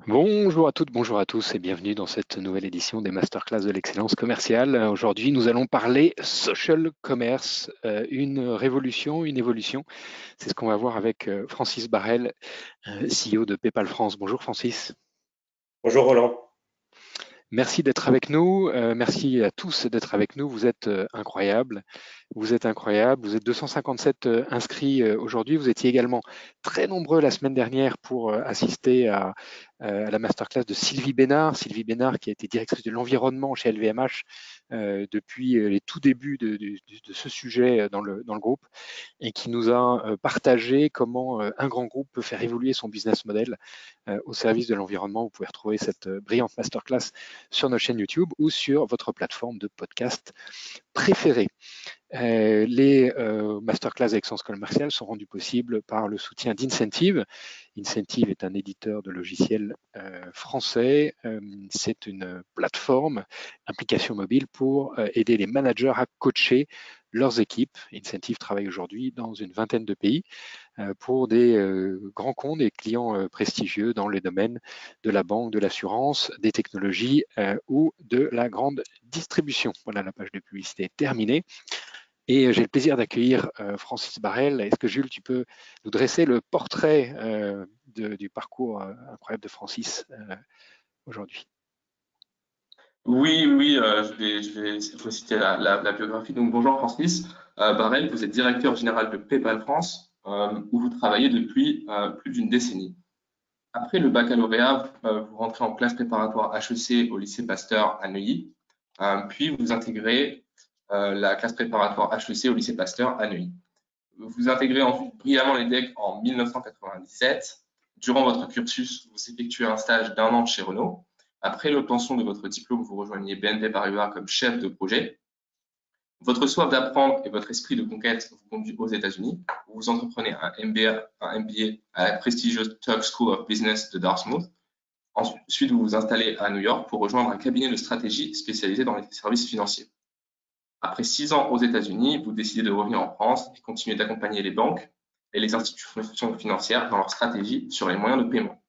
Bonjour à toutes, bonjour à tous et bienvenue dans cette nouvelle édition des Masterclass de l'excellence commerciale. Aujourd'hui, nous allons parler social commerce, une révolution, une évolution. C'est ce qu'on va voir avec Francis Barrel, CEO de PayPal France. Bonjour Francis. Bonjour Roland. Merci d'être avec nous. Merci à tous d'être avec nous. Vous êtes incroyables. Vous êtes incroyables. Vous êtes 257 inscrits aujourd'hui. Vous étiez également très nombreux la semaine dernière pour assister à la masterclass de Sylvie Bénard. Sylvie Bénard qui a été directrice de l'environnement chez LVMH depuis les tout débuts de ce sujet dans le groupe et qui nous a partagé comment un grand groupe peut faire évoluer son business model au service de l'environnement. Vous pouvez retrouver cette brillante masterclass sur notre chaîne YouTube ou sur votre plateforme de podcast préférée. Les masterclass d'excellence commerciale sont rendus possibles par le soutien d'Incentive. Incentive est un éditeur de logiciels français. C'est une plateforme, application mobile pour aider les managers à coacher leurs équipes. Incentive travaille aujourd'hui dans une vingtaine de pays pour des grands comptes, des clients prestigieux dans les domaines de la banque, de l'assurance, des technologies ou de la grande distribution. Voilà, la page de publicité est terminée. Et j'ai le plaisir d'accueillir Francis Barrel. Est-ce que Jules, tu peux nous dresser le portrait du parcours incroyable de Francis aujourd'hui? Oui, je vais citer la biographie. Donc, bonjour Francis Barrel, vous êtes directeur général de PayPal France, où vous travaillez depuis plus d'une décennie. Après le baccalauréat, vous rentrez en classe préparatoire HEC au lycée Pasteur à Neuilly, puis vous intégrez la classe préparatoire HEC au lycée Pasteur à Neuilly. Vous intégrez ensuite brillamment l'EDEC en 1997. Durant votre cursus, vous effectuez un stage d'1 an chez Renault. Après l'obtention de votre diplôme, vous rejoignez BNP Paribas comme chef de projet. Votre soif d'apprendre et votre esprit de conquête vous conduit aux États-Unis, où vous entreprenez un MBA à la prestigieuse Tuck School of Business de Dartmouth. Ensuite, vous vous installez à New York pour rejoindre un cabinet de stratégie spécialisé dans les services financiers. Après 6 ans aux États-Unis, vous décidez de revenir en France et continuer d'accompagner les banques et les institutions financières dans leur stratégie sur les moyens de paiement.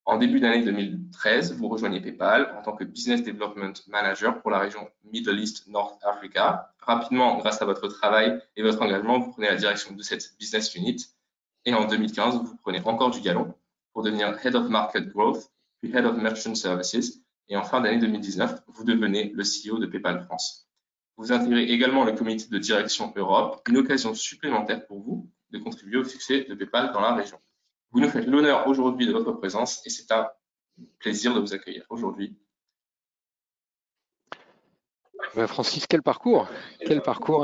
En début d'année 2013, vous rejoignez PayPal en tant que Business Development Manager pour la région Middle East North Africa. Rapidement, grâce à votre travail et votre engagement, vous prenez la direction de cette business unit. Et en 2015, vous prenez encore du galon pour devenir Head of Market Growth, puis Head of Merchant Services. Et en fin d'année 2019, vous devenez le CEO de PayPal France. Vous intégrez également le comité de direction Europe, une occasion supplémentaire pour vous de contribuer au succès de PayPal dans la région. Vous nous faites l'honneur aujourd'hui de votre présence et c'est un plaisir de vous accueillir aujourd'hui. Francis, quel parcours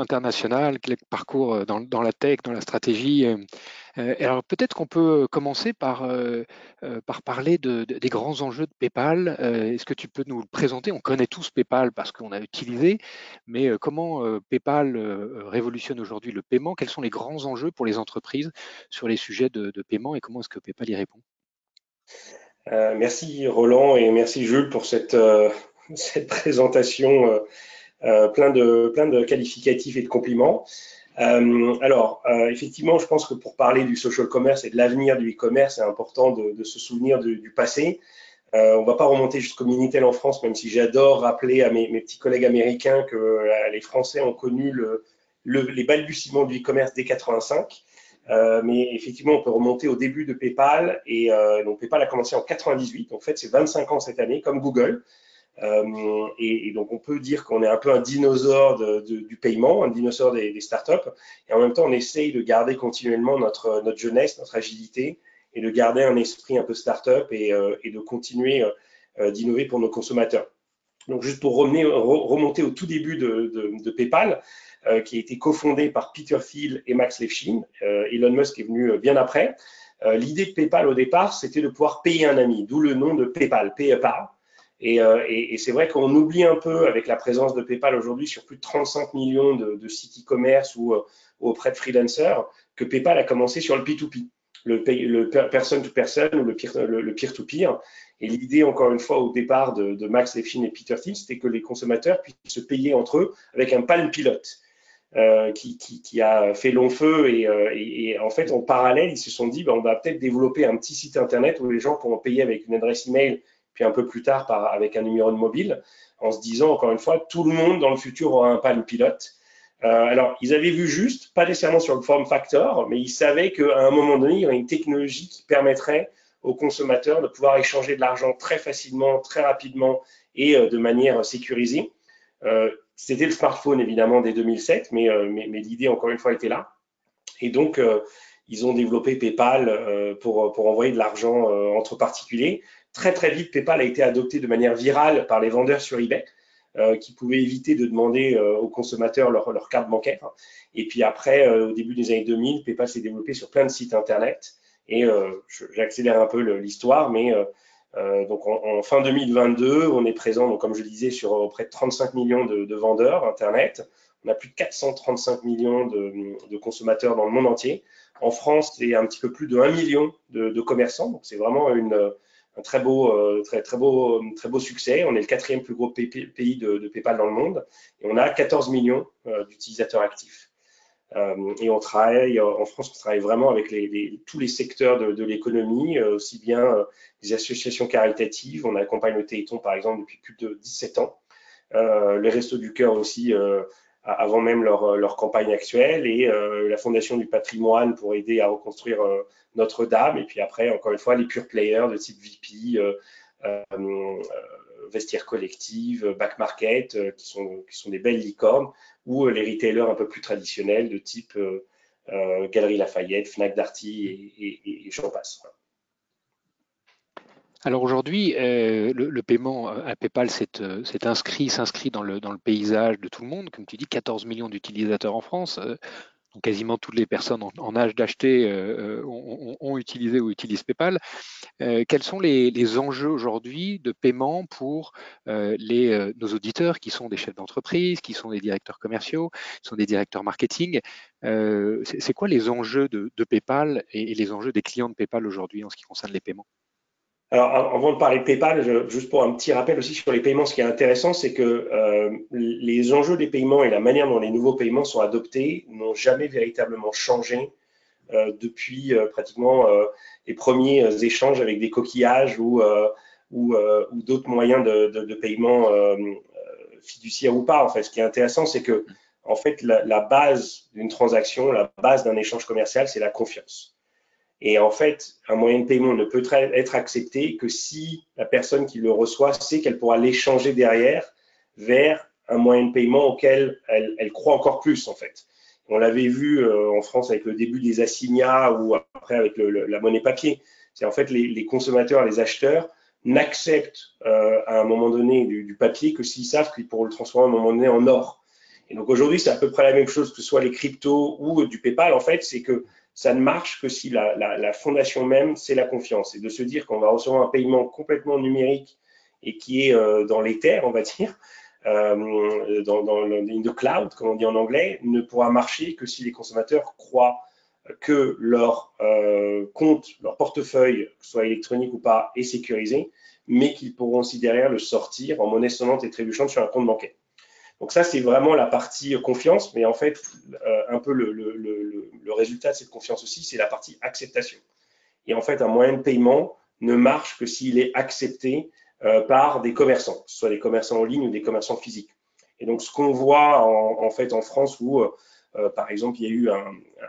international, quel parcours dans la tech, dans la stratégie. Alors peut-être qu'on peut commencer par parler des grands enjeux de PayPal. Est-ce que tu peux nous le présenter? On connaît tous PayPal parce qu'on a utilisé, mais comment PayPal révolutionne aujourd'hui le paiement? Quels sont les grands enjeux pour les entreprises sur les sujets de paiement et comment est-ce que PayPal y répond? Merci Roland et merci Jules pour cette présentation plein de qualificatifs et de compliments. Effectivement, je pense que pour parler du social commerce et de l'avenir du e-commerce, c'est important de se souvenir du passé. On ne va pas remonter jusqu'au Minitel en France, même si j'adore rappeler à mes petits collègues américains que les Français ont connu les balbutiements du e-commerce dès 85. Mais effectivement, on peut remonter au début de PayPal. Et donc, PayPal a commencé en 98. En fait, c'est 25 ans cette année, comme Google. Et donc, on peut dire qu'on est un peu un dinosaure du paiement, un dinosaure des startups. Et en même temps, on essaye de garder continuellement notre jeunesse, notre agilité et de garder un esprit un peu startup et de continuer d'innover pour nos consommateurs. Donc, juste pour remonter au tout début de PayPal, qui a été cofondé par Peter Thiel et Max Levchin. Elon Musk est venu bien après. L'idée de PayPal au départ, c'était de pouvoir payer un ami, d'où le nom de PayPal, PayPal. Et c'est vrai qu'on oublie un peu, avec la présence de PayPal aujourd'hui sur plus de 35 millions de sites e-commerce ou auprès de freelancers, que PayPal a commencé sur le P2P, le person-to-person ou le peer-to-peer. Et l'idée, encore une fois, au départ de Max Levchin et Peter Thiel, c'était que les consommateurs puissent se payer entre eux avec un Palm Pilot. qui a fait long feu et en fait en parallèle ils se sont dit on va peut-être développer un petit site internet où les gens pourront payer avec une adresse email puis un peu plus tard avec un numéro de mobile en se disant encore une fois tout le monde dans le futur aura un Palm Pilot. Alors ils avaient vu juste, pas nécessairement sur le form factor, mais ils savaient qu'à un moment donné il y aurait une technologie qui permettrait aux consommateurs de pouvoir échanger de l'argent très facilement, très rapidement et de manière sécurisée. C'était le smartphone évidemment dès 2007, mais l'idée encore une fois était là. Et donc ils ont développé PayPal pour envoyer de l'argent entre particuliers. Très très vite, PayPal a été adopté de manière virale par les vendeurs sur eBay qui pouvaient éviter de demander aux consommateurs leur carte bancaire. Et puis après, au début des années 2000, PayPal s'est développé sur plein de sites internet. Et j'accélère un peu l'histoire, mais donc en fin 2022, on est présent, donc, comme je disais, sur près de 35 millions de vendeurs Internet. On a plus de 435 millions de consommateurs dans le monde entier. En France, c'est un petit peu plus de 1 million de commerçants. Donc c'est vraiment un très beau succès. On est le 4e plus gros pays de PayPal dans le monde. Et on a 14 millions d'utilisateurs actifs. Et on travaille, en France, on travaille vraiment avec tous les secteurs de l'économie, aussi bien les associations caritatives. On accompagne le Téléthon, par exemple, depuis plus de 17 ans. Les Restos du Cœur aussi, avant même leur campagne actuelle, et la Fondation du patrimoine pour aider à reconstruire Notre-Dame. Et puis après, encore une fois, les pure players de type VP, Vestiaire Collective, Back Market, qui sont des belles licornes, ou les retailers un peu plus traditionnels de type Galeries Lafayette, Fnac Darty et j'en passe. Alors aujourd'hui, le paiement à PayPal s'inscrit dans le paysage de tout le monde. Comme tu dis, 14 millions d'utilisateurs en France. Donc quasiment toutes les personnes en âge d'acheter ont utilisé ou utilisent PayPal. Quels sont les enjeux aujourd'hui de paiement pour nos auditeurs qui sont des chefs d'entreprise, qui sont des directeurs commerciaux, qui sont des directeurs marketing? C'est quoi les enjeux de PayPal et les enjeux des clients de PayPal aujourd'hui en ce qui concerne les paiements? Alors, avant de parler de PayPal, juste pour un petit rappel aussi sur les paiements, ce qui est intéressant, c'est que les enjeux des paiements et la manière dont les nouveaux paiements sont adoptés n'ont jamais véritablement changé depuis pratiquement les premiers échanges avec des coquillages ou d'autres moyens de paiement fiduciaire ou pas. En fait, ce qui est intéressant, c'est que en fait, la base d'une transaction, la base d'un échange commercial, c'est la confiance. Et en fait, un moyen de paiement ne peut être accepté que si la personne qui le reçoit sait qu'elle pourra l'échanger derrière vers un moyen de paiement auquel elle croit encore plus, en fait. On l'avait vu en France avec le début des assignats ou après avec la monnaie papier. C'est en fait les consommateurs, les acheteurs n'acceptent à un moment donné du papier que s'ils savent qu'ils pourront le transformer à un moment donné en or. Et donc aujourd'hui, c'est à peu près la même chose que ce soit les cryptos ou du PayPal. En fait, c'est que ça ne marche que si la fondation même, c'est la confiance. Et de se dire qu'on va recevoir un paiement complètement numérique et qui est dans l'éther, on va dire, dans in the cloud, comme on dit en anglais, ne pourra marcher que si les consommateurs croient que leur compte, leur portefeuille, soit électronique ou pas, est sécurisé, mais qu'ils pourront aussi derrière le sortir en monnaie sonnante et trébuchante sur un compte bancaire. Donc ça, c'est vraiment la partie confiance, mais en fait, un peu le résultat de cette confiance aussi, c'est la partie acceptation. Et en fait, un moyen de paiement ne marche que s'il est accepté par des commerçants, que ce soit des commerçants en ligne ou des commerçants physiques. Et donc, ce qu'on voit en fait en France, où par exemple, il y a eu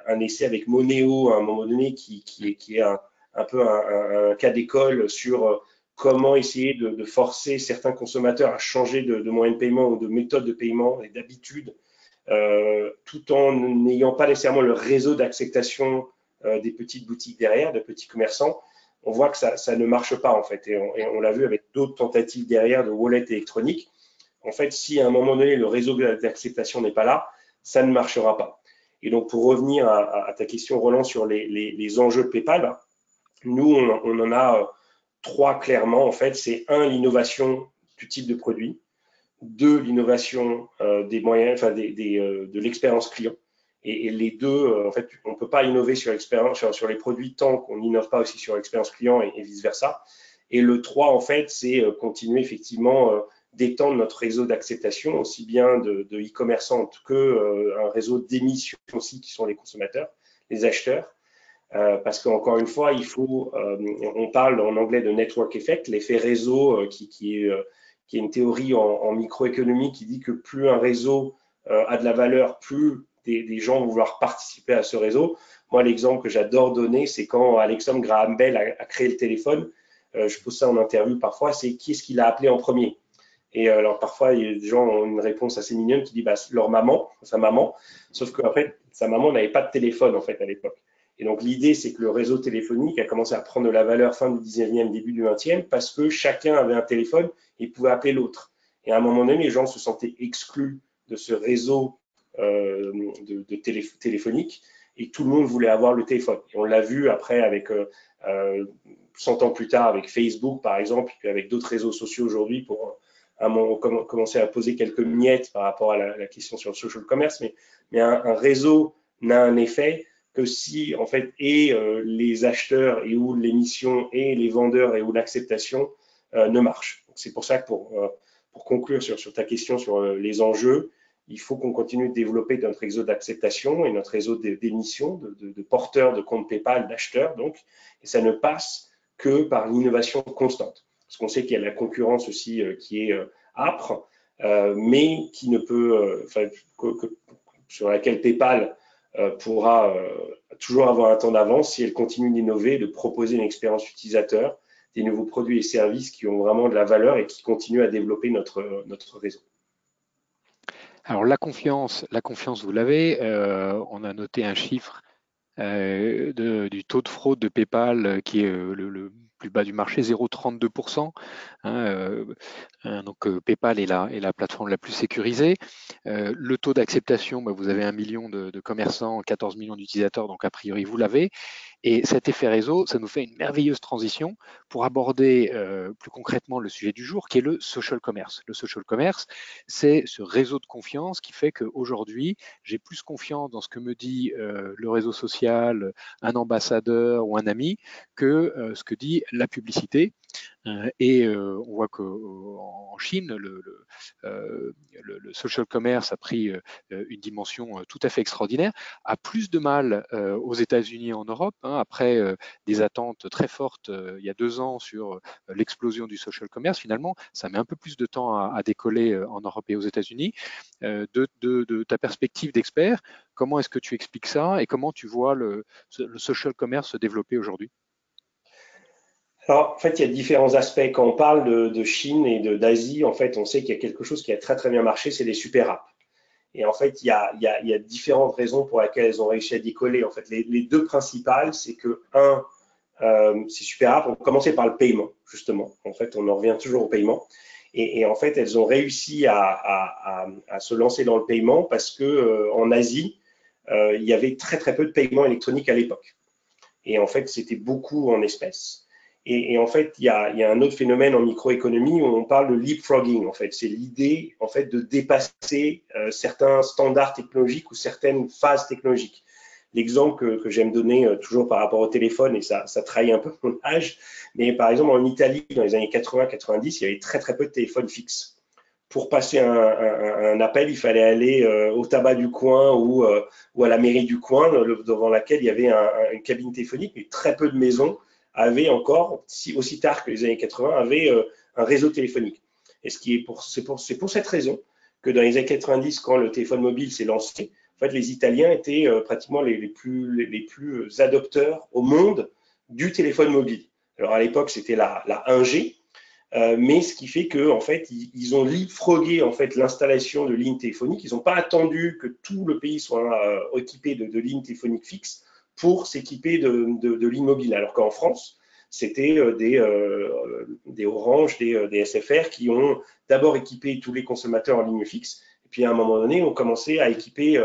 un essai avec Moneo à un moment donné qui est un peu un cas d'école sur comment essayer de forcer certains consommateurs à changer de moyen de paiement ou de méthode de paiement et d'habitude, tout en n'ayant pas nécessairement le réseau d'acceptation des petites boutiques derrière, de petits commerçants. On voit que ça ne marche pas en fait. Et on l'a vu avec d'autres tentatives derrière de wallet électronique. En fait, si à un moment donné le réseau d'acceptation n'est pas là, ça ne marchera pas. Et donc pour revenir à ta question, Roland, sur les enjeux de PayPal, nous on en a trois clairement en fait. C'est un, l'innovation du type de produit. Deux, l'innovation des moyens, enfin de l'expérience client. Et les deux, en fait, on ne peut pas innover sur l'expérience, sur les produits tant qu'on n'innove pas aussi sur l'expérience client et vice versa. Et le 3, en fait, c'est continuer effectivement d'étendre notre réseau d'acceptation, aussi bien de e-commerçants que un réseau d'émission aussi, qui sont les consommateurs, les acheteurs. Parce qu'encore une fois, on parle en anglais de network effect, l'effet réseau, qui est une théorie en microéconomie qui dit que plus un réseau a de la valeur, plus des gens vont vouloir participer à ce réseau. Moi, l'exemple que j'adore donner, c'est quand Alexander Graham Bell a créé le téléphone. Je pose ça en interview parfois, c'est qui est-ce qu'il a appelé en premier? Et alors parfois, il y a des gens ont une réponse assez mignonne qui dit bah, leur maman, sa maman, sauf qu'en fait, sa maman n'avait pas de téléphone en fait à l'époque. Et donc l'idée, c'est que le réseau téléphonique a commencé à prendre de la valeur fin du 19e, début du 20e, parce que chacun avait un téléphone et pouvait appeler l'autre. Et à un moment donné, les gens se sentaient exclus de ce réseau téléphonique, et tout le monde voulait avoir le téléphone. Et on l'a vu après avec 100 ans plus tard avec Facebook, par exemple, et avec d'autres réseaux sociaux aujourd'hui pour commencer à poser quelques miettes par rapport à la question sur le social commerce, mais un réseau n'a un effet que si en fait les acheteurs et où l'émission et les vendeurs et où l'acceptation ne marchent. C'est pour ça que pour conclure sur ta question sur les enjeux, il faut qu'on continue de développer notre réseau d'acceptation et notre réseau d'émission, de porteurs de comptes PayPal, d'acheteurs donc, et ça ne passe que par l'innovation constante. Parce qu'on sait qu'il y a la concurrence aussi qui est âpre, mais qui ne peut, sur laquelle PayPal pourra toujours avoir un temps d'avance si elle continue d'innover, de proposer une expérience utilisateur, des nouveaux produits et services qui ont vraiment de la valeur et qui continuent à développer notre réseau. Alors la confiance, vous l'avez. On a noté un chiffre du taux de fraude de PayPal qui est le plus bas du marché, 0,32%. Donc PayPal est la plateforme la plus sécurisée. Le taux d'acceptation, vous avez 1 million de commerçants, 14 millions d'utilisateurs, donc a priori vous l'avez. Et cet effet réseau, ça nous fait une merveilleuse transition pour aborder plus concrètement le sujet du jour, qui est le social commerce. Le social commerce, c'est ce réseau de confiance qui fait qu'aujourd'hui, j'ai plus confiance dans ce que me dit le réseau social, un ambassadeur ou un ami, que ce que dit la publicité. Et on voit qu'en Chine, le social commerce a pris une dimension tout à fait extraordinaire, a plus de mal aux États-Unis et en Europe, après des attentes très fortes il y a 2 ans sur l'explosion du social commerce. Finalement, ça met un peu plus de temps à décoller en Europe et aux États-Unis. De ta perspective d'expert, comment est-ce que tu expliques ça et comment tu vois le social commerce se développer aujourd'hui? Alors, en fait, il y a différents aspects. Quand on parle de Chine et d'Asie, en fait, on sait qu'il y a quelque chose qui a très, très bien marché, c'est les super apps. Et en fait, il y a différentes raisons pour lesquelles elles ont réussi à décoller. En fait, les deux principales, c'est que, ces super apps ont commencé par le paiement, justement. En fait, on en revient toujours au paiement. Et en fait, elles ont réussi à se lancer dans le paiement parce que en Asie, il y avait très, très peu de paiements électroniques à l'époque. Et en fait, c'était beaucoup en espèces. Et en fait, il y a un autre phénomène en microéconomie où on parle de leapfrogging. En fait, c'est l'idée en fait de dépasser certains standards technologiques ou certaines phases technologiques. L'exemple que j'aime donner toujours par rapport au téléphone, et ça trahit un peu mon âge, mais par exemple en Italie, dans les années 80-90, il y avait très très peu de téléphones fixes. Pour passer un appel, il fallait aller au tabac du coin ou à la mairie du coin, devant laquelle il y avait une cabine téléphonique, mais très peu de maisons avaient encore, aussi tard que les années 80, avaient un réseau téléphonique. Et c'est pour cette raison que dans les années 90, quand le téléphone mobile s'est lancé, en fait, les Italiens étaient pratiquement les plus adopteurs au monde du téléphone mobile. Alors à l'époque, c'était la 1G, mais ce qui fait que en fait, ils ont leapfrogué en fait l'installation de lignes téléphoniques. Ils n'ont pas attendu que tout le pays soit équipé de lignes téléphoniques fixes pour s'équiper de lignes mobiles. Alors qu'en France, c'était des Orange, des SFR qui ont d'abord équipé tous les consommateurs en ligne fixe, et puis à un moment donné, ont commencé à équiper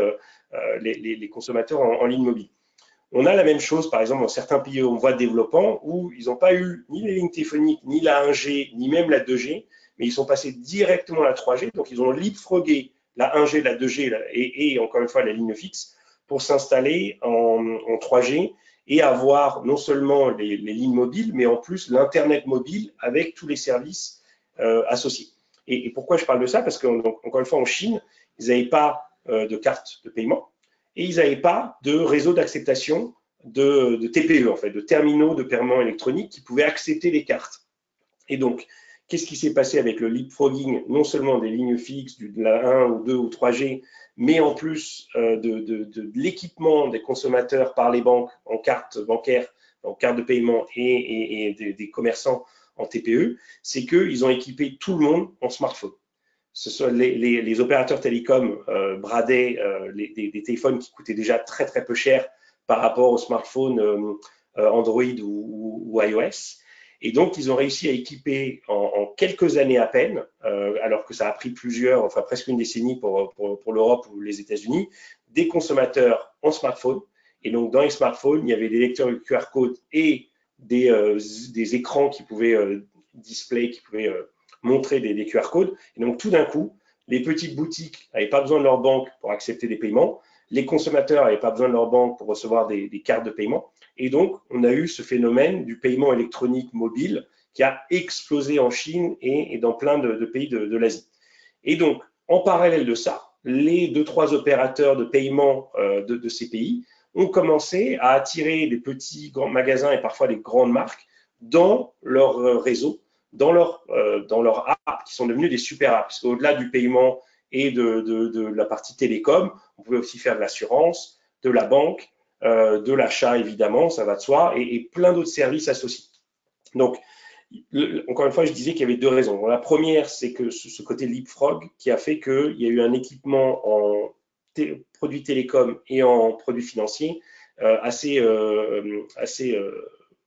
les consommateurs en ligne mobile. On a la même chose, par exemple, dans certains pays en voie de développement où ils n'ont pas eu ni les lignes téléphoniques, ni la 1G, ni même la 2G, mais ils sont passés directement à la 3G. Donc, ils ont leapfrogué la 1G, la 2G et encore une fois la ligne fixe pour s'installer en 3G et avoir non seulement les lignes mobiles, mais en plus l'Internet mobile avec tous les services associés. Et pourquoi je parle de ça? Parce qu'encore une fois, en Chine, ils n'avaient pas de carte de paiement et ils n'avaient pas de réseau d'acceptation de TPE, en fait, de terminaux de paiement électronique qui pouvaient accepter les cartes. Et donc, qu'est-ce qui s'est passé avec le leapfrogging, non seulement des lignes fixes, de la 1 ou 2 ou 3G, mais en plus de l'équipement des consommateurs par les banques en carte bancaire, en carte de paiement et des commerçants en TPE, c'est qu'ils ont équipé tout le monde en smartphone. Ce sont les opérateurs télécoms bradaient des téléphones qui coûtaient déjà très très peu cher par rapport aux smartphones Android ou iOS. Et donc, ils ont réussi à équiper en quelques années à peine, alors que ça a pris enfin presque une décennie pour l'Europe ou les États-Unis, des consommateurs en smartphone. Et donc, dans les smartphones, il y avait des lecteurs QR code et des écrans qui pouvaient display, qui pouvaient montrer des QR codes. Et donc, tout d'un coup, les petites boutiques n'avaient pas besoin de leur banque pour accepter des paiements. Les consommateurs n'avaient pas besoin de leur banque pour recevoir des cartes de paiement. Et donc, on a eu ce phénomène du paiement électronique mobile qui a explosé en Chine et dans plein de pays de l'Asie. Et donc, en parallèle de ça, les 2-3 opérateurs de paiement de ces pays ont commencé à attirer des petits grands magasins et parfois des grandes marques dans leur réseau, dans leur app, qui sont devenus des super apps. Parce qu'au-delà du paiement et de la partie télécom, on pouvait aussi faire de l'assurance, de la banque, de l'achat évidemment, ça va de soi, et plein d'autres services associés. Donc, encore une fois, je disais qu'il y avait deux raisons. La première, c'est que ce côté leapfrog qui a fait qu'il y a eu un équipement en produits télécoms et en produits financiers assez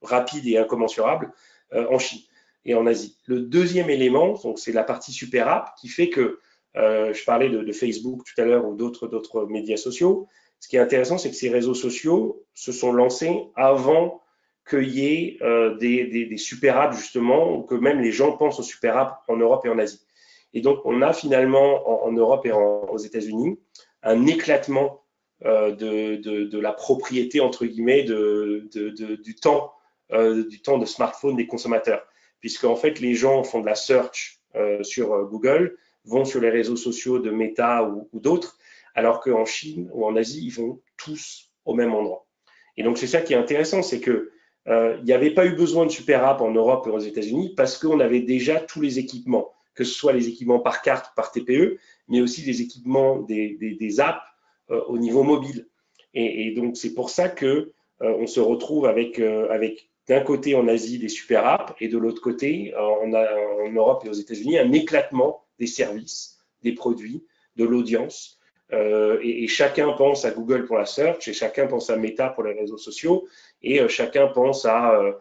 rapide et incommensurable en Chine et en Asie. Le deuxième élément, donc c'est la partie super app qui fait que je parlais de Facebook tout à l'heure ou d'autres médias sociaux. Ce qui est intéressant, c'est que ces réseaux sociaux se sont lancés avant qu'il y ait des super apps justement, ou que même les gens pensent aux super apps en Europe et en Asie. Et donc, on a finalement en Europe et aux États-Unis un éclatement de la propriété, entre guillemets, du temps de smartphone des consommateurs. Puisque, en fait, les gens font de la search sur Google, vont sur les réseaux sociaux de Meta ou d'autres, alors qu'en Chine ou en Asie, ils vont tous au même endroit. Et donc, c'est ça qui est intéressant, c'est que il n'y avait pas eu besoin de super app en Europe et aux États-Unis parce qu'on avait déjà tous les équipements, que ce soit les équipements par carte, par TPE, mais aussi des équipements, des apps au niveau mobile. Et donc, c'est pour ça que on se retrouve avec d'un côté en Asie des super apps et de l'autre côté en Europe et aux États-Unis un éclatement des services, des produits, de l'audience. Et chacun pense à Google pour la search et chacun pense à Meta pour les réseaux sociaux et chacun pense à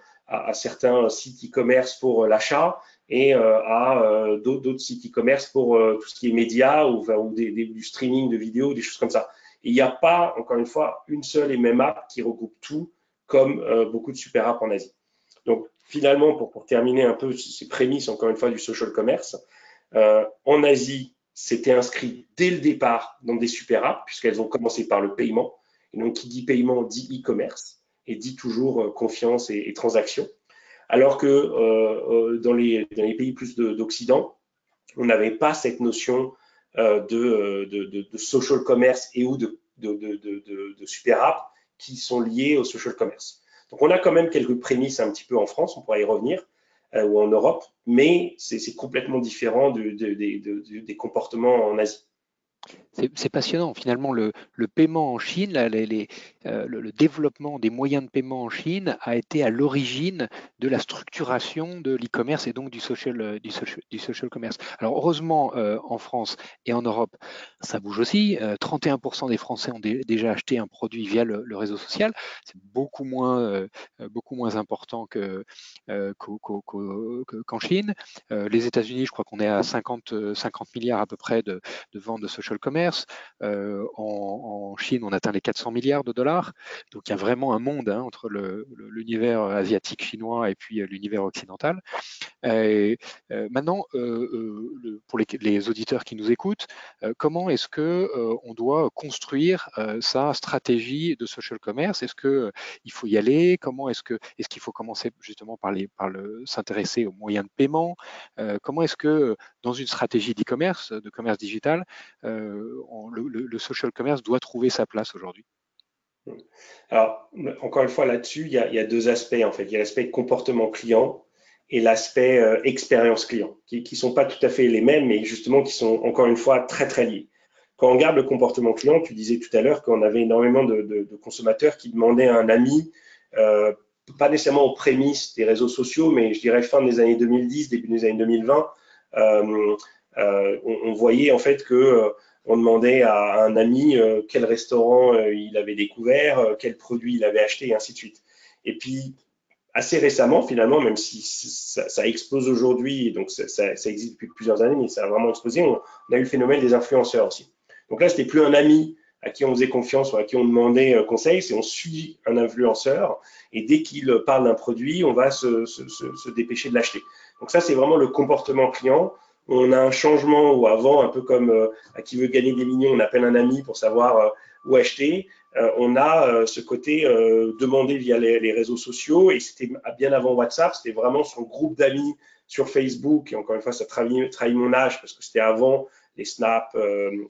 certains sites e-commerce pour l'achat et à d'autres sites e-commerce pour tout ce qui est médias ou du streaming de vidéos, des choses comme ça. Et il n'y a pas, encore une fois, une seule et même app qui regroupe tout comme beaucoup de super apps en Asie. Donc finalement, pour terminer un peu ces prémices, encore une fois, du social commerce, en Asie, c'était inscrit dès le départ dans des super apps, puisqu'elles ont commencé par le paiement. Et donc, qui dit paiement dit e-commerce et dit toujours confiance et transaction. Alors que dans les pays plus d'Occident, on n'avait pas cette notion de social commerce et ou de super apps qui sont liées au social commerce. Donc, on a quand même quelques prémices un petit peu en France, on pourra y revenir, ou en Europe, mais c'est complètement différent des comportements en Asie. C'est passionnant. Finalement, le paiement en Chine, le développement des moyens de paiement en Chine a été à l'origine de la structuration de l'e-commerce et donc du social commerce. Alors heureusement, en France et en Europe, ça bouge aussi. 31% des Français ont déjà acheté un produit via le réseau social. C'est beaucoup moins important qu'en Chine. Les États-Unis, je crois qu'on est à 50 milliards à peu près de ventes de social social commerce. En Chine, on atteint les 400 milliards de dollars. Donc il y a vraiment un monde entre l'univers asiatique chinois et puis l'univers occidental. Maintenant, pour les auditeurs qui nous écoutent, comment est-ce que on doit construire sa stratégie de social commerce? Est-ce que il faut y aller? Comment est-ce qu'il faut commencer justement par s'intéresser aux moyens de paiement? Comment est-ce que dans une stratégie d'e-commerce, de commerce digital, le social commerce doit trouver sa place aujourd'hui? Alors, encore une fois, là-dessus, il y a deux aspects, en fait. Il y a l'aspect comportement client et l'aspect expérience client, qui sont pas tout à fait les mêmes, mais justement qui sont, encore une fois, très, très liés. Quand on regarde le comportement client, tu disais tout à l'heure qu'on avait énormément de consommateurs qui demandaient à un ami, pas nécessairement aux prémices des réseaux sociaux, mais je dirais fin des années 2010, début des années 2020, on voyait en fait que on demandait à un ami quel restaurant il avait découvert, quel produit il avait acheté, et ainsi de suite. Et puis, assez récemment, finalement, même si ça explose aujourd'hui, donc ça existe depuis plusieurs années, mais ça a vraiment explosé, on a eu le phénomène des influenceurs aussi. Donc là, c'était plus un ami à qui on faisait confiance ou à qui on demandait conseil, c'est on suit un influenceur et dès qu'il parle d'un produit, on va se dépêcher de l'acheter. Donc ça, c'est vraiment le comportement client. On a un changement où avant, un peu comme à qui veut gagner des millions, on appelle un ami pour savoir où acheter. On a ce côté demandé via les réseaux sociaux et c'était bien avant WhatsApp, c'était vraiment son groupe d'amis sur Facebook. Et encore une fois, ça trahit mon âge parce que c'était avant les Snap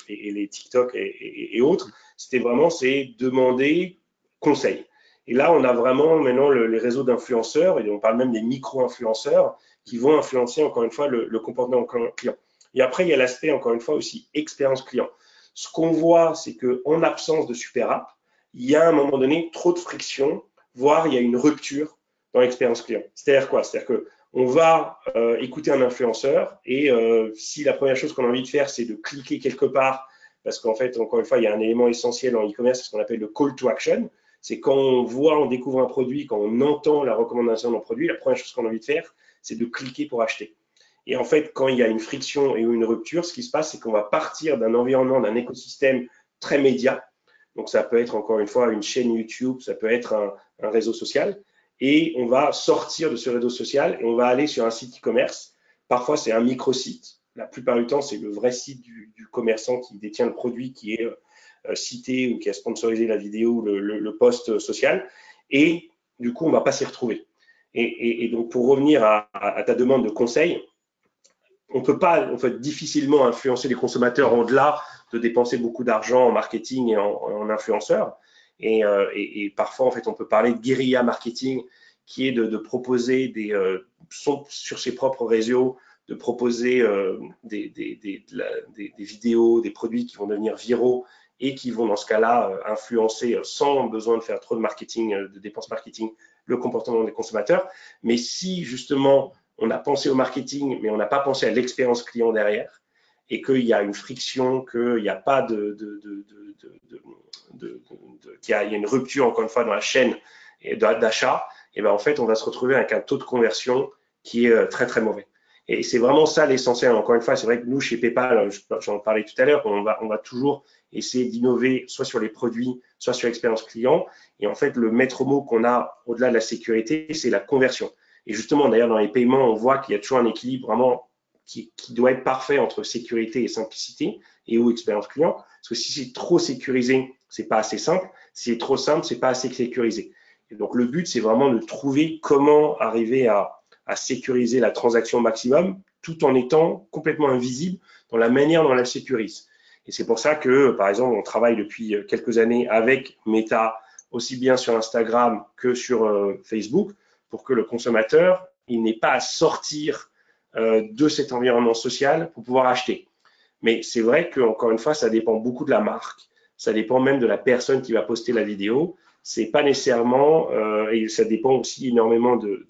et les TikTok et autres. C'était vraiment c'est demander conseil. Et là, on a vraiment maintenant les réseaux d'influenceurs et on parle même des micro-influenceurs qui vont influencer encore une fois le comportement client. Et après, il y a l'aspect encore une fois aussi expérience client. Ce qu'on voit, c'est qu'en absence de super app, il y a à un moment donné trop de friction, voire il y a une rupture dans l'expérience client. C'est-à-dire quoi? C'est-à-dire qu'on va écouter un influenceur et si la première chose qu'on a envie de faire, c'est de cliquer quelque part, parce qu'en fait, encore une fois, il y a un élément essentiel en e-commerce, c'est ce qu'on appelle le call to action. C'est quand on voit, on découvre un produit, quand on entend la recommandation d'un produit, la première chose qu'on a envie de faire, c'est de cliquer pour acheter. Et en fait, quand il y a une friction et une rupture, ce qui se passe, c'est qu'on va partir d'un environnement, d'un écosystème très média. Donc, ça peut être encore une fois une chaîne YouTube, ça peut être un réseau social. Et on va sortir de ce réseau social et on va aller sur un site e-commerce. Parfois, c'est un micro-site. La plupart du temps, c'est le vrai site du commerçant qui détient le produit, qui est cité ou qui a sponsorisé la vidéo ou le post social. Et du coup, on ne va pas s'y retrouver. Et donc, pour revenir à ta demande de conseil, on peut pas, en fait, difficilement influencer les consommateurs au-delà de dépenser beaucoup d'argent en marketing et en influenceurs. Et parfois, en fait, on peut parler de guérilla marketing, qui est de proposer sur ses propres réseaux, de proposer des vidéos, des produits qui vont devenir viraux et qui vont, dans ce cas-là, influencer sans besoin de faire trop de marketing, de dépenses marketing, le comportement des consommateurs. Mais si, justement, on a pensé au marketing, mais on n'a pas pensé à l'expérience client derrière, et qu'il y a une friction, qu'il n'y a pas qu'il y a une rupture, encore une fois, dans la chaîne d'achat, et ben en fait, on va se retrouver avec un taux de conversion qui est très, très mauvais. Et c'est vraiment ça l'essentiel. Encore une fois, c'est vrai que nous, chez PayPal, j'en parlais tout à l'heure, on va toujours essayer d'innover soit sur les produits, soit sur l'expérience client. Et en fait, le maître mot qu'on a au-delà de la sécurité, c'est la conversion. Et justement, d'ailleurs, dans les paiements, on voit qu'il y a toujours un équilibre vraiment qui doit être parfait entre sécurité et simplicité et ou expérience client. Parce que si c'est trop sécurisé, c'est pas assez simple. Si c'est trop simple, c'est pas assez sécurisé. Et donc, le but, c'est vraiment de trouver comment arriver à sécuriser la transaction au maximum tout en étant complètement invisible dans la manière dont on la sécurise. Et c'est pour ça que, par exemple, on travaille depuis quelques années avec Meta, aussi bien sur Instagram que sur Facebook, pour que le consommateur, il n'ait pas à sortir de cet environnement social pour pouvoir acheter. Mais c'est vrai qu'encore une fois, ça dépend beaucoup de la marque, ça dépend même de la personne qui va poster la vidéo. C'est pas nécessairement, et ça dépend aussi énormément de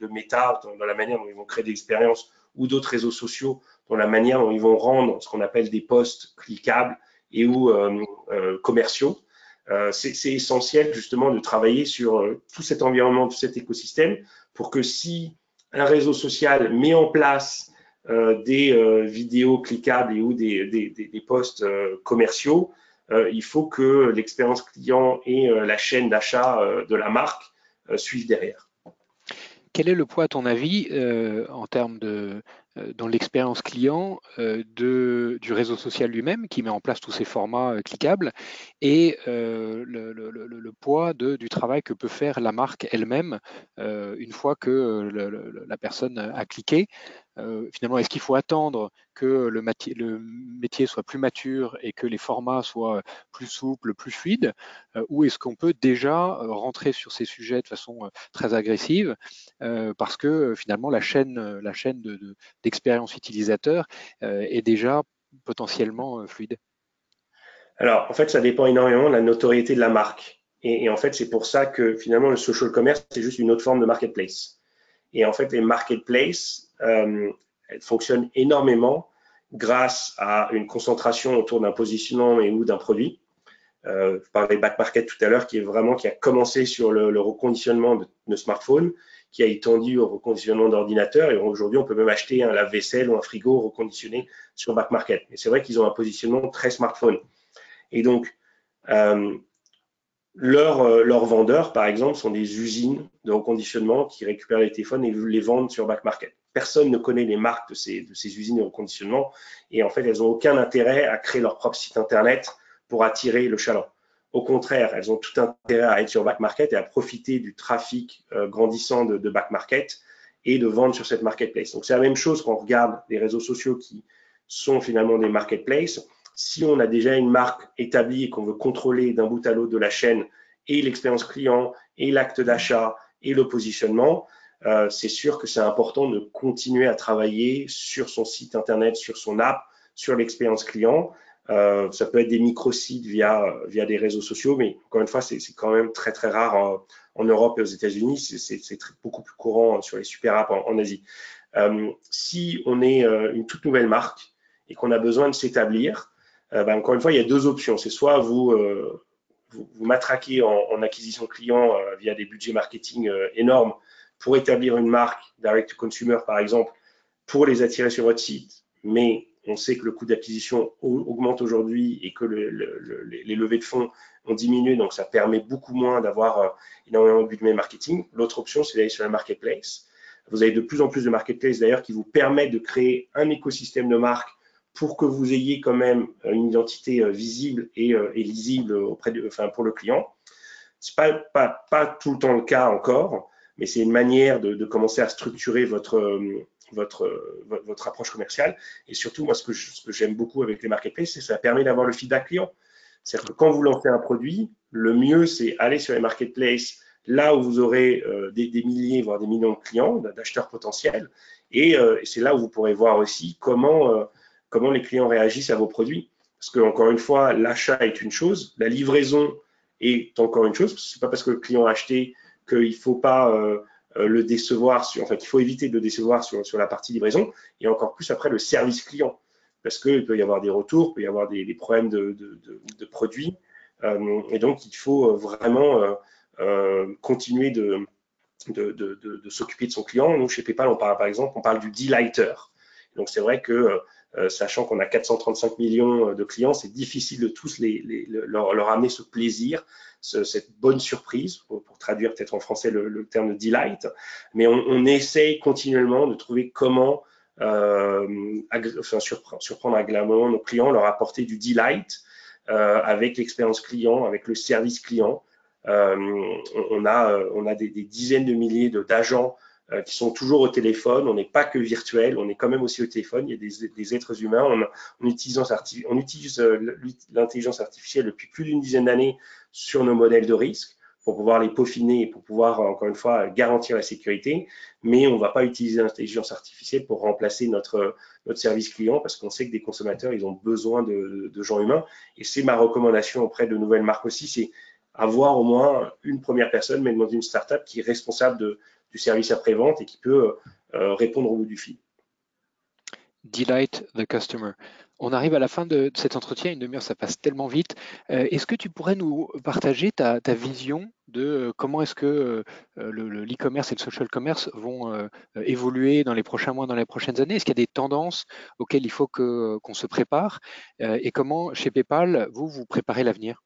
Meta, dans la manière dont ils vont créer des expériences, ou d'autres réseaux sociaux, dans la manière dont ils vont rendre ce qu'on appelle des posts cliquables et ou commerciaux. C'est essentiel justement de travailler sur tout cet environnement, tout cet écosystème, pour que si un réseau social met en place des vidéos cliquables et ou des posts commerciaux, il faut que l'expérience client et la chaîne d'achat de la marque suivent derrière. Quel est le poids, à ton avis, en termes dans l'expérience client du réseau social lui-même qui met en place tous ces formats cliquables et le poids du travail que peut faire la marque elle-même une fois que la personne a cliqué? Finalement, est-ce qu'il faut attendre que le métier soit plus mature et que les formats soient plus souples, plus fluides, ou est-ce qu'on peut déjà rentrer sur ces sujets de façon très agressive parce que finalement la chaîne d'expérience utilisateur est déjà potentiellement fluide? Alors, en fait, ça dépend énormément de la notoriété de la marque. Et en fait, c'est pour ça que finalement, le social commerce, c'est juste une autre forme de marketplace. Et en fait, les marketplaces, elles fonctionnent énormément grâce à une concentration autour d'un positionnement et ou d'un produit. Je parlais de back market tout à l'heure, qui a commencé sur le reconditionnement de smartphones, qui a étendu au reconditionnement d'ordinateurs. Et aujourd'hui, on peut même acheter un lave-vaisselle ou un frigo reconditionné sur back market. Et c'est vrai qu'ils ont un positionnement très smartphone. Et donc, leurs vendeurs, par exemple, sont des usines de reconditionnement qui récupèrent les téléphones et les vendent sur back market. Personne ne connaît les marques de ces usines de reconditionnement et en fait, elles n'ont aucun intérêt à créer leur propre site internet pour attirer le chaland. Au contraire, elles ont tout intérêt à être sur back market et à profiter du trafic grandissant de back market et de vendre sur cette marketplace. Donc, c'est la même chose quand on regarde les réseaux sociaux qui sont finalement des marketplaces. Si on a déjà une marque établie et qu'on veut contrôler d'un bout à l'autre de la chaîne et l'expérience client et l'acte d'achat et le positionnement, c'est sûr que c'est important de continuer à travailler sur son site internet, sur son app, sur l'expérience client. Ça peut être des micro-sites via des réseaux sociaux, mais encore une fois, c'est quand même très très rare en Europe et aux États-Unis. C'est beaucoup plus courant sur les super apps en Asie. Si on est une toute nouvelle marque et qu'on a besoin de s'établir, encore une fois, il y a deux options. C'est soit vous matraquez en acquisition client via des budgets marketing énormes pour établir une marque direct to consumer, par exemple, pour les attirer sur votre site. Mais on sait que le coût d'acquisition augmente aujourd'hui et que les levées de fonds ont diminué, donc ça permet beaucoup moins d'avoir énormément de budget marketing. L'autre option, c'est d'aller sur la marketplace. Vous avez de plus en plus de marketplaces d'ailleurs qui vous permettent de créer un écosystème de marques pour que vous ayez quand même une identité visible et lisible pour le client. Ce n'est pas tout le temps le cas encore, mais c'est une manière de commencer à structurer votre approche commerciale. Et surtout, moi, ce que j'aime beaucoup avec les marketplaces, c'est que ça permet d'avoir le feedback client. C'est-à-dire que quand vous lancez un produit, le mieux, c'est aller sur les marketplaces, là où vous aurez des milliers, voire des millions de clients, d'acheteurs potentiels. Et c'est là où vous pourrez voir aussi comment les clients réagissent à vos produits. Parce que, encore une fois, l'achat est une chose, la livraison est encore une chose. Ce n'est pas parce que le client a acheté qu'il ne faut pas le décevoir, il faut éviter de le décevoir sur la partie livraison, et encore plus après le service client. Parce qu'il peut y avoir des retours, il peut y avoir des problèmes de produits. Et donc, il faut vraiment continuer de s'occuper de son client. Nous, chez PayPal, par exemple, on parle du delighter. Donc, c'est vrai que sachant qu'on a 435 millions de clients, c'est difficile de tous leur amener ce plaisir, cette bonne surprise, pour traduire peut-être en français le terme de delight. Mais on essaye continuellement de trouver comment surprendre agréablement nos clients, leur apporter du delight avec l'expérience client, avec le service client. On a des dizaines de milliers d'agents qui sont toujours au téléphone. On n'est pas que virtuel, on est quand même aussi au téléphone. Il y a des êtres humains. On utilise l'intelligence artificielle depuis plus d'une dizaine d'années sur nos modèles de risque pour pouvoir les peaufiner et pour pouvoir, encore une fois, garantir la sécurité. Mais on ne va pas utiliser l'intelligence artificielle pour remplacer notre service client parce qu'on sait que des consommateurs, ils ont besoin de gens humains. Et c'est ma recommandation auprès de nouvelles marques aussi, c'est avoir au moins une première personne, même dans une startup, qui est responsable du service après-vente et qui peut répondre au bout du fil. delight the customer. On arrive à la fin de cet entretien, une demi-heure, ça passe tellement vite. Est-ce que tu pourrais nous partager ta vision de comment est-ce que l'e-commerce et le social commerce vont évoluer dans les prochains mois, dans les prochaines années? Est-ce qu'il y a des tendances auxquelles il faut qu'on se prépare? Et comment, chez PayPal, vous préparez l'avenir?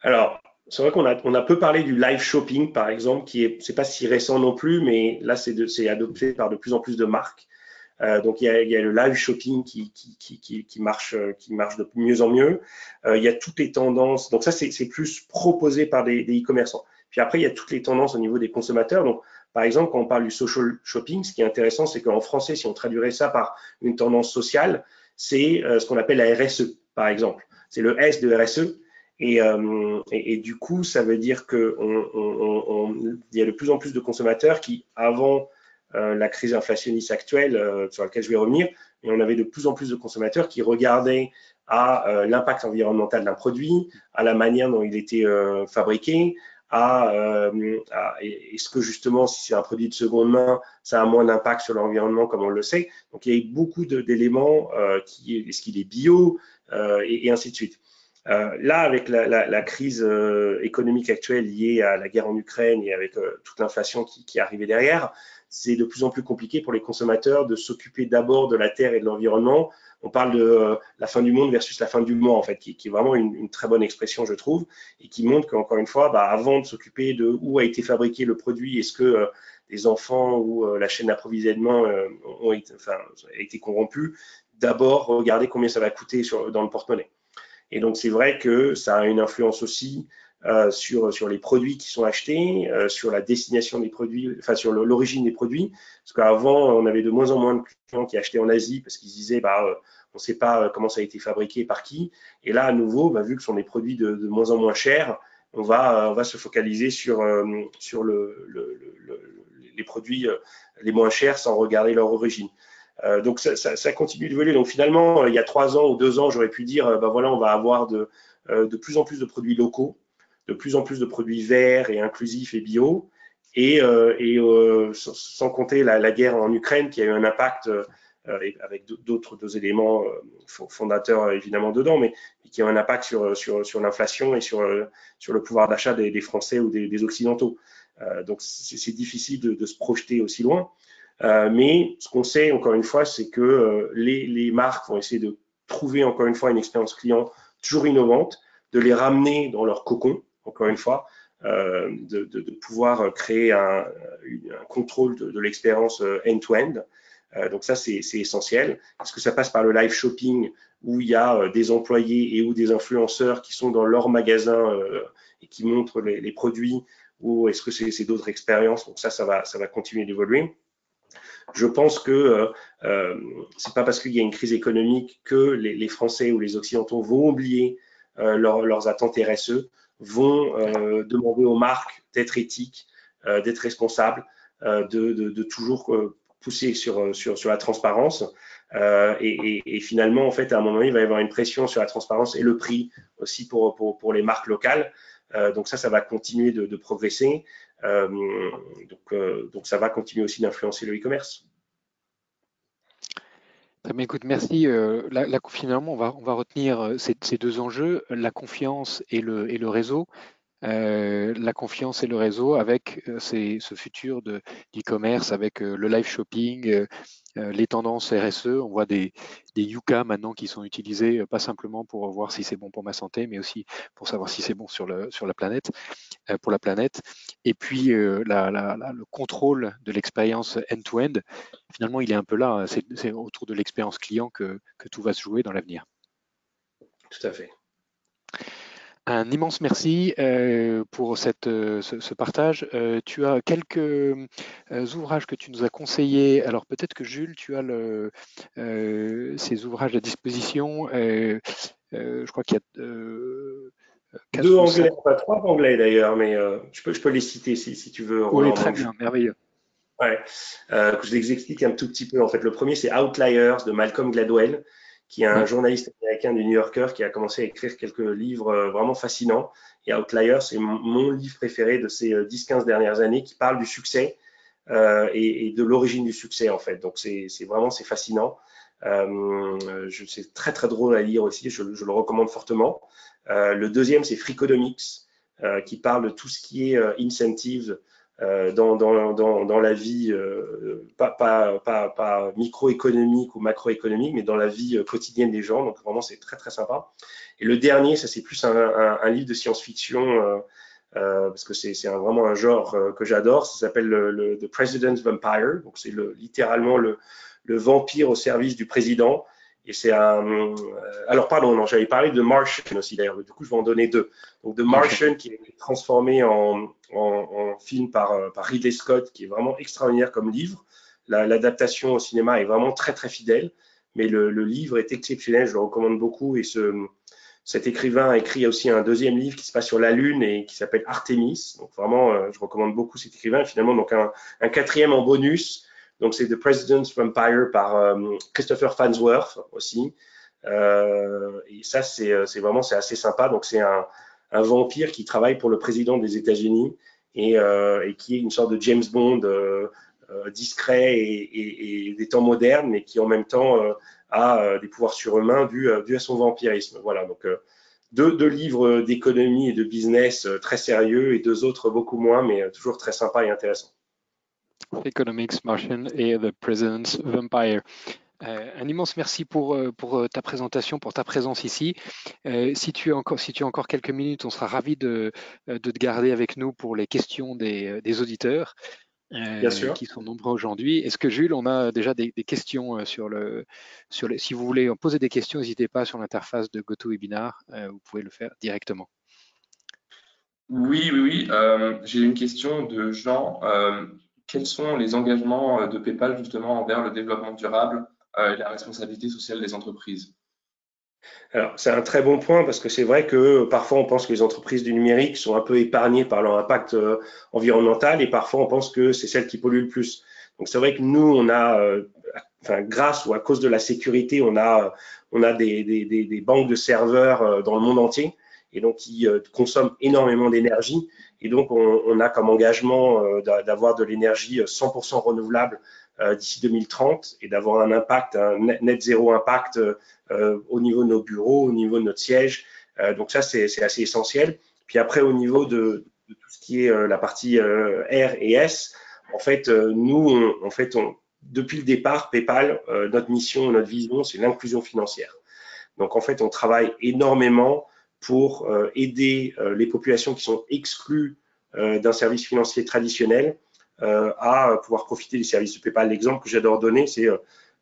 Alors, c'est vrai on a peu parlé du live shopping, par exemple, c'est pas si récent non plus, mais là, c'est adopté par de plus en plus de marques. Donc il y a le live shopping qui marche de mieux en mieux. Il y a toutes les tendances. Donc ça, c'est plus proposé par des e-commerçants. Puis après, il y a toutes les tendances au niveau des consommateurs. Donc, par exemple, quand on parle du social shopping, ce qui est intéressant, c'est qu'en français, si on traduirait ça par une tendance sociale, c'est ce qu'on appelle la RSE, par exemple. C'est le S de RSE. Et du coup, ça veut dire qu'il y a de plus en plus de consommateurs qui, avant la crise inflationniste actuelle, sur laquelle je vais revenir, mais on avait de plus en plus de consommateurs qui regardaient à l'impact environnemental d'un produit, à la manière dont il était fabriqué, est-ce que justement, si c'est un produit de seconde main, ça a moins d'impact sur l'environnement, comme on le sait. Donc, il y a eu beaucoup d'éléments, est-ce qu'il est bio, et ainsi de suite. Là, avec la crise économique actuelle liée à la guerre en Ukraine et avec toute l'inflation qui est arrivée derrière, c'est de plus en plus compliqué pour les consommateurs de s'occuper d'abord de la terre et de l'environnement. On parle de la fin du monde versus la fin du mois, en fait, qui est vraiment une très bonne expression, je trouve, et qui montre qu'encore une fois, avant de s'occuper de où a été fabriqué le produit, est-ce que les enfants ou la chaîne d'approvisionnement a été corrompue, d'abord regarder combien ça va coûter dans le porte-monnaie. Et donc, c'est vrai que ça a une influence aussi sur les produits qui sont achetés, sur la destination des produits, enfin sur l'origine des produits. Parce qu'avant, on avait de moins en moins de clients qui achetaient en Asie parce qu'ils disaient, on ne sait pas comment ça a été fabriqué, par qui. Et là, à nouveau, vu que ce sont des produits de moins en moins chers, on va se focaliser sur les produits les moins chers sans regarder leur origine. Donc ça continue d'évoluer. Donc finalement, il y a 3 ans ou 2 ans, j'aurais pu dire, voilà, on va avoir de plus en plus de produits locaux, de plus en plus de produits verts et inclusifs et bio, et sans compter la guerre en Ukraine qui a eu un impact avec d'autres éléments fondateurs évidemment dedans, mais qui a un impact sur l'inflation et sur le pouvoir d'achat des Français ou des Occidentaux. Donc c'est difficile de se projeter aussi loin. Mais ce qu'on sait, encore une fois, c'est que les marques vont essayer de trouver, encore une fois, une expérience client toujours innovante, de les ramener dans leur cocon, encore une fois, de pouvoir créer un contrôle de l'expérience end-to-end. Donc ça, c'est essentiel. Est-ce que ça passe par le live shopping où il y a des employés et ou des influenceurs qui sont dans leur magasin et qui montrent les produits, ou est-ce que c'est d'autres expériences? Donc ça va continuer d'évoluer. Je pense que c'est pas parce qu'il y a une crise économique que les Français ou les Occidentaux vont oublier leurs attentes RSE, vont demander aux marques d'être éthiques, d'être responsables, de toujours pousser sur la transparence. Et finalement, en fait, à un moment donné, il va y avoir une pression sur la transparence et le prix aussi pour les marques locales. Donc ça va continuer de progresser. Donc ça va continuer aussi d'influencer le e-commerce. Très bien, écoute, merci. Finalement, on va retenir ces deux enjeux, la confiance et le réseau. La confiance et le réseau avec ce futur d'e-commerce, avec le live shopping, les tendances RSE. On voit des Yuka maintenant qui sont utilisés pas simplement pour voir si c'est bon pour ma santé, mais aussi pour savoir si c'est bon sur la planète, pour la planète. Et puis le contrôle de l'expérience end-to-end, finalement, il est un peu là. C'est autour de l'expérience client que tout va se jouer dans l'avenir. Tout à fait. Un immense merci pour ce partage. Tu as quelques ouvrages que tu nous as conseillés. Alors peut-être que Jules, tu as ces ouvrages à disposition. Je crois qu'il y a 2 anglais, enfin 3 anglais d'ailleurs, mais je peux les citer si tu veux, Roland. Oui, très bien, merveilleux. Ouais, je les explique un tout petit peu. En fait, le premier, c'est Outliers de Malcolm Gladwell, qui est un journaliste américain du New Yorker qui a commencé à écrire quelques livres vraiment fascinants. Et Outliers, c'est mon livre préféré de ces 10-15 dernières années qui parle du succès et de l'origine du succès en fait. Donc c'est vraiment c'est fascinant. C'est très très drôle à lire aussi, je le recommande fortement. Le deuxième c'est Freakonomics, qui parle de tout ce qui est incentive dans la vie, pas microéconomique ou macroéconomique, mais dans la vie quotidienne des gens. Donc vraiment, c'est très très sympa. Et le dernier, ça c'est plus un livre de science-fiction, parce que c'est vraiment un genre que j'adore. Ça s'appelle The President's Vampire. Donc c'est littéralement le vampire au service du président. Et c'est alors pardon, non, j'avais parlé de Martian aussi d'ailleurs. Du coup, je vais en donner deux. Donc The Martian qui est transformé en film par Ridley Scott, qui est vraiment extraordinaire comme livre. L'adaptation au cinéma est vraiment très très fidèle, mais le livre est exceptionnel. Je le recommande beaucoup. Et cet écrivain a écrit aussi un deuxième livre qui se passe sur la Lune et qui s'appelle Artemis. Donc vraiment, je recommande beaucoup cet écrivain. Et finalement, donc un quatrième en bonus. Donc c'est The President's Vampire par Christopher Farnsworth aussi. Et ça, c'est assez sympa. Donc c'est un vampire qui travaille pour le président des États-Unis et qui est une sorte de James Bond discret et des temps modernes, mais qui en même temps a des pouvoirs surhumains dû à son vampirisme. Voilà, donc deux livres d'économie et de business très sérieux et deux autres beaucoup moins, mais toujours très sympas et intéressants. Economics, Martian et The President's Vampire. Un immense merci pour ta présentation, pour ta présence ici. Si tu as encore quelques minutes, on sera ravis de te garder avec nous pour les questions des auditeurs Bien sûr. qui sont nombreux aujourd'hui. Est-ce que Jules, on a déjà des questions si vous voulez poser des questions, n'hésitez pas sur l'interface de GoToWebinar, vous pouvez le faire directement. Oui. J'ai une question de Jean. Quels sont les engagements de PayPal justement envers le développement durable et la responsabilité sociale des entreprises? Alors, c'est un très bon point parce que c'est vrai que parfois on pense que les entreprises du numérique sont un peu épargnées par leur impact environnemental et parfois on pense que c'est celles qui polluent le plus. Donc c'est vrai que nous, on a, grâce ou à cause de la sécurité, on a des banques de serveurs dans le monde entier et donc qui consomment énormément d'énergie. Et donc on a comme engagement d'avoir de l'énergie 100% renouvelable d'ici 2030 et d'avoir un impact, un net zéro impact au niveau de nos bureaux, au niveau de notre siège. Donc ça, c'est assez essentiel. Puis après, au niveau de tout ce qui est la partie R et S, en fait, nous, depuis le départ, PayPal, notre mission, notre vision, c'est l'inclusion financière. Donc en fait, on travaille énormément pour aider les populations qui sont exclues d'un service financier traditionnel à pouvoir profiter des services de PayPal. L'exemple que j'adore donner, c'est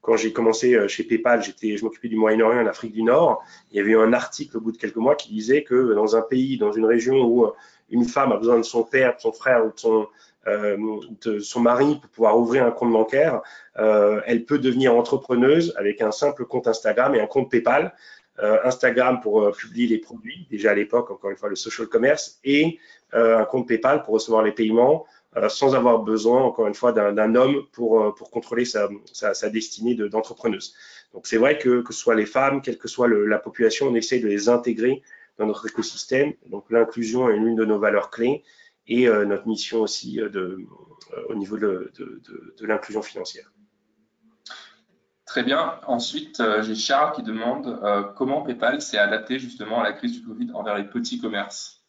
quand j'ai commencé chez PayPal, je m'occupais du Moyen-Orient et en Afrique du Nord. Il y avait eu un article au bout de quelques mois qui disait que dans un pays, dans une région où une femme a besoin de son père, de son frère ou de son mari pour pouvoir ouvrir un compte bancaire, elle peut devenir entrepreneuse avec un simple compte Instagram et un compte PayPal. Instagram pour publier les produits, déjà à l'époque, encore une fois, le social commerce, et un compte PayPal pour recevoir les paiements sans avoir besoin, encore une fois, d'un homme pour contrôler sa destinée d'entrepreneuse. Donc c'est vrai que ce soit les femmes, quelle que soit la population, on essaie de les intégrer dans notre écosystème. Donc l'inclusion est l'une de nos valeurs clés et notre mission aussi au niveau de l'inclusion financière. Très bien. Ensuite, j'ai Charles qui demande comment PayPal s'est adapté justement à la crise du Covid envers les petits commerces.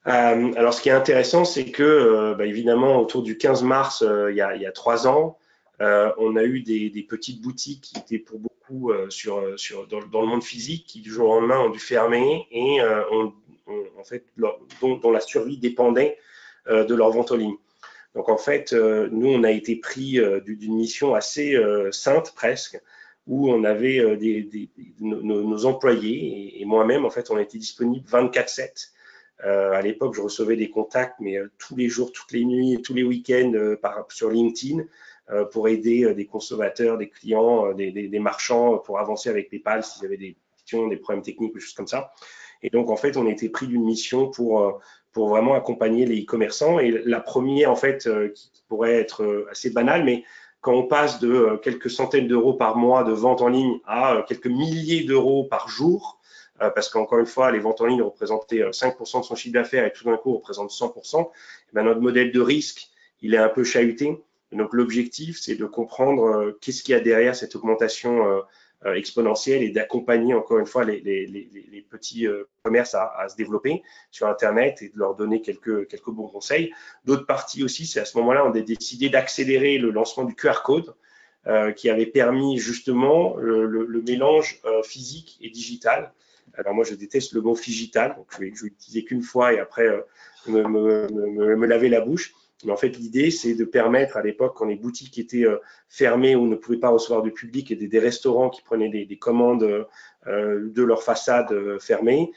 Alors, ce qui est intéressant, c'est que, évidemment, autour du 15 mars, il y a 3 ans, on a eu des petites boutiques qui étaient pour beaucoup dans le monde physique, qui du jour au lendemain ont dû fermer et en fait, dont la survie dépendait de leur vente en ligne. Donc, en fait, nous, on a été pris d'une mission assez sainte presque, où on avait nos employés et moi-même, en fait, on était disponibles 24/7. À l'époque, je recevais des contacts, mais tous les jours, toutes les nuits, tous les week-ends sur LinkedIn pour aider des consommateurs, des clients, des marchands pour avancer avec PayPal s'ils avaient des questions, des problèmes techniques ou des choses comme ça. Et donc, en fait, on a été pris d'une mission pour vraiment accompagner les e-commerçants. Et la première, en fait, qui pourrait être assez banale, mais quand on passe de quelques centaines d'euros par mois de vente en ligne à quelques milliers d'euros par jour, parce qu'encore une fois, les ventes en ligne représentaient 5% de son chiffre d'affaires et tout d'un coup représentent 100%, ben notre modèle de risque il est un peu chahuté. Donc l'objectif, c'est de comprendre qu'est-ce qu'il y a derrière cette augmentation exponentielle et d'accompagner encore une fois les petits commerces à se développer sur Internet et de leur donner quelques bons conseils. D'autres parties aussi, c'est à ce moment-là, on a décidé d'accélérer le lancement du QR code qui avait permis justement le mélange physique et digital. Alors moi, je déteste le mot figital, donc je vais l'utiliser qu'une fois et après me laver la bouche. Mais en fait, l'idée, c'est de permettre à l'époque, quand les boutiques étaient fermées ou ne pouvaient pas recevoir de public et des restaurants qui prenaient des commandes de leur façade fermée,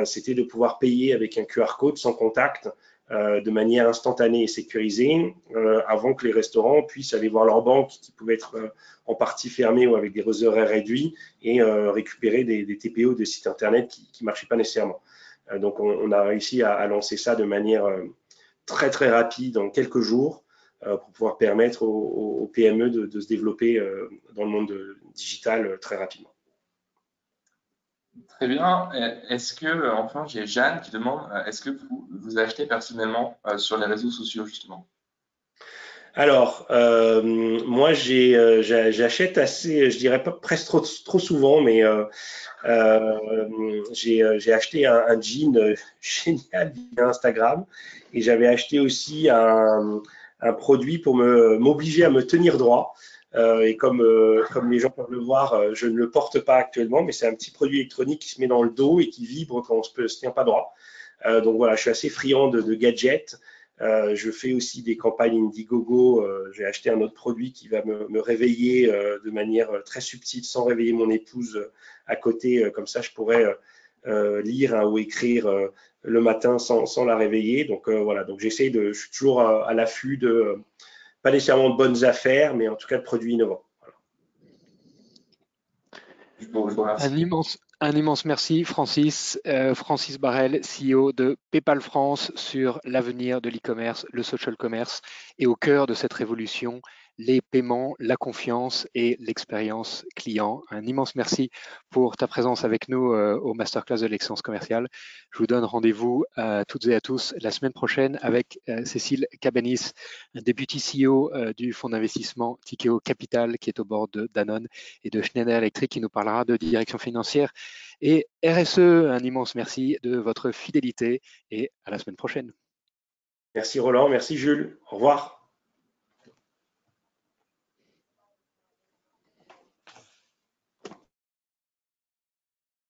c'était de pouvoir payer avec un QR code sans contact de manière instantanée et sécurisée avant que les restaurants puissent aller voir leur banque qui pouvait être en partie fermée ou avec des horaires réduits et récupérer des TPO de sites internet qui ne marchaient pas nécessairement. Donc on a réussi à lancer ça de manière très très rapide en quelques jours pour pouvoir permettre aux PME de se développer dans le monde digital très rapidement. Très bien. Est-ce que, enfin, j'ai Jeanne qui demande, est-ce que vous achetez personnellement sur les réseaux sociaux, justement? Alors, moi, j'achète assez, je dirais pas presque trop souvent, mais j'ai acheté un jean génial via Instagram et j'avais acheté aussi un produit pour m'obliger à me tenir droit. Et comme les gens peuvent le voir, je ne le porte pas actuellement, mais c'est un petit produit électronique qui se met dans le dos et qui vibre quand on se tient pas droit. Donc voilà, je suis assez friand de gadgets. Je fais aussi des campagnes Indiegogo. J'ai acheté un autre produit qui va me réveiller de manière très subtile sans réveiller mon épouse à côté. Comme ça, je pourrais lire ou écrire le matin sans la réveiller. Donc voilà, donc je suis toujours à l'affût de, pas nécessairement de bonnes affaires, mais en tout cas de produits innovants. Voilà. Je vous remercie. Un immense merci, Francis. Francis Barrel, CEO de PayPal France, sur l'avenir de l'e-commerce, le social commerce, et au cœur de cette révolution, les paiements, la confiance et l'expérience client. Un immense merci pour ta présence avec nous au Masterclass de l'excellence commerciale. Je vous donne rendez-vous à toutes et à tous la semaine prochaine avec Cécile Cabanis, un deputy CEO du fonds d'investissement Tikeo Capital, qui est au bord de Danone et de Schneider Electric, qui nous parlera de direction financière et RSE. Un immense merci de votre fidélité et à la semaine prochaine. Merci Roland, merci Jules. Au revoir.